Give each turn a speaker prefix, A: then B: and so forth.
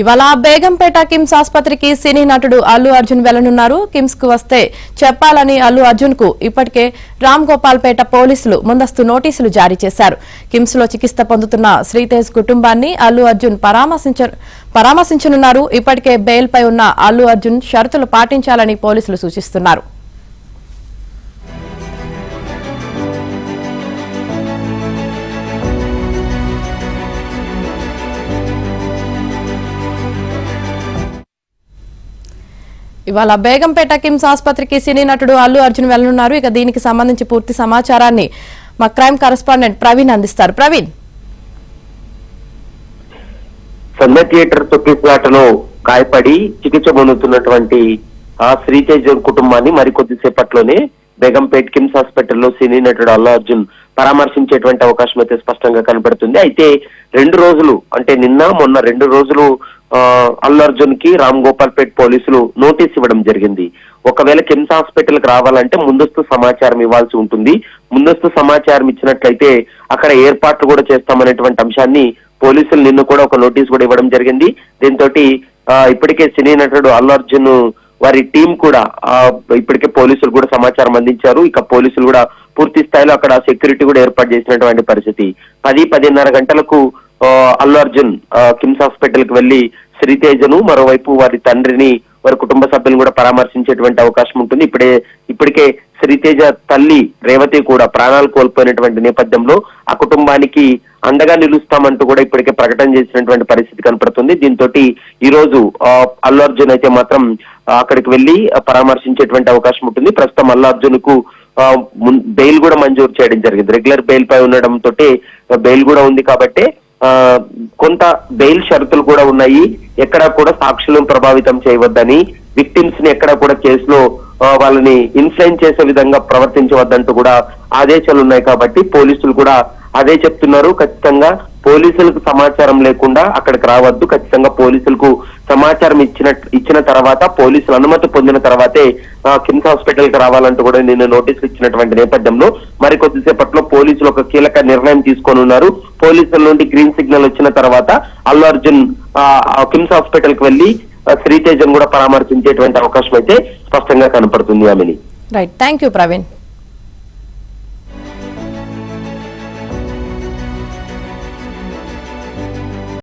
A: ఇవాళ బేగంపేట కిమ్స్ ఆసుపత్రికి సినీ నటుడు అల్లు అర్జున్ వెళ్లనున్నారు. కిమ్స్ కు వస్తే చెప్పాలని అల్లు అర్జున్ కు ఇప్పటికే రామ్ గోపాల్ పేట పోలీసులు ముందస్తు నోటీసులు జారీ చేశారు. కిమ్స్ లో చికిత్స పొందుతున్న శ్రీతేజ్ కుటుంబాన్ని అల్లు అర్జున్ పరామర్శించనున్నారు. ఇప్పటికే బెయిల్ పై ఉన్న అల్లు అర్జున్ షరతులు పాటించాలని పోలీసులు సూచిస్తున్నారు. ఇవాళ బేగంపేట కిమ్స్ ఆసుపత్రికి సినీ నటుడు అల్లు అర్జున్ వెళ్లనున్నారు. ఇక దీనికి సంబంధించి పూర్తి సమాచారాన్ని మా క్రైమ్ కరెస్పాండెంట్ ప్రవీణ్ అందిస్తారు. ప్రవీణ్,
B: సంధ్య థియేటర్ తొక్కిసలాటలో గాయపడి చికిత్స పొందుతున్నటువంటి ఆ శ్రీతేజ్ కుటుంబాన్ని మరికొద్దిసేపట్లోనే బేగంపేట కిమ్స్ హాస్పిటల్లో సినీ నటుడు అల్లు అర్జున్ పరామర్శించేటువంటి అవకాశం అయితే స్పష్టంగా కనబడుతుంది. అయితే 2 రోజులు అంటే నిన్న మొన్న 2 రోజులు అల్లు అర్జున్ కి రామ్ గోపాల్ పేట్ పోలీసులు నోటీస్ ఇవ్వడం జరిగింది. ఒకవేళ కిమ్స్ హాస్పిటల్ కి రావాలంటే ముందస్తు సమాచారం ఇవ్వాల్సి ఉంటుంది. ముందస్తు సమాచారం ఇచ్చినట్లయితే అక్కడ ఏర్పాట్లు కూడా చేస్తామనేటువంటి అంశాన్ని పోలీసులు నిన్న కూడా ఒక నోటీస్ కూడా ఇవ్వడం జరిగింది. దీంతో ఇప్పటికే సినీ నటుడు అల్లు అర్జున్ వారి టీం కూడా ఇప్పటికే పోలీసులు కూడా సమాచారం అందించారు. ఇక పోలీసులు కూడా పూర్తి స్థాయిలో అక్కడ సెక్యూరిటీ కూడా ఏర్పాటు చేసినటువంటి పరిస్థితి. 10-10:30 గంటలకు అల్లు అర్జున్ కిమ్స్ హాస్పిటల్ కి వెళ్లి శ్రీతేజను మరోవైపు వారి తండ్రిని వారి కుటుంబ సభ్యులను కూడా పరామర్శించేటువంటి అవకాశం ఉంటుంది. ఇప్పటికే శ్రీతేజ తల్లి రేవతి కూడా ప్రాణాలు కోల్పోయినటువంటి నేపథ్యంలో ఆ కుటుంబానికి అండగా నిలుస్తామంటూ కూడా ఇప్పటికే ప్రకటన చేసినటువంటి పరిస్థితి కనపడుతుంది. దీంతో ఈ రోజు అల్లు అర్జున్ అయితే మాత్రం అక్కడికి వెళ్లి పరామర్శించేటువంటి అవకాశం ఉంటుంది. ప్రస్తుతం అల్లు అర్జున్ కు బెయిల్ కూడా మంజూరు చేయడం జరిగింది. రెగ్యులర్ బెయిల్ పై ఉండడంతో బెయిల్ కూడా ఉంది కాబట్టి కొంత బెయిల్ షరతులు కూడా ఉన్నాయి. ఎక్కడా కూడా సాక్షులను ప్రభావితం చేయవద్దని, విక్టిమ్స్ ని ఎక్కడా కూడా కేసులో వాళ్ళని ఇన్ఫ్లుయెన్స్ చేసే విధంగా ప్రవర్తించవద్దంటూ కూడా ఆదేశాలు ఉన్నాయి. కాబట్టి పోలీసులు కూడా అదే చెప్తున్నారు. ఖచ్చితంగా పోలీసులకు సమాచారం లేకుండా అక్కడికి రావద్దు. ఖచ్చితంగా పోలీసులకు సమాచారం ఇచ్చిన తర్వాత, పోలీసులు అనుమతి పొందిన తర్వాతే కిమ్స్ హాస్పిటల్ కి రావాలంటూ కూడా నిన్న నోటీసులు ఇచ్చినటువంటి నేపథ్యంలో మరి కొద్దిసేపట్లో పోలీసులు ఒక కీలక నిర్ణయం తీసుకొని ఉన్నారు. పోలీసుల నుండి గ్రీన్ సిగ్నల్ వచ్చిన తర్వాత అల్లు అర్జున్ కిమ్స్ హాస్పిటల్ కి వెళ్లి శ్రీతేజన్ కూడా పరామర్శించేటువంటి అవకాశం అయితే స్పష్టంగా కనపడుతుంది. ఆమెని
A: రైట్, థ్యాంక్ యూ ప్రవీణ్.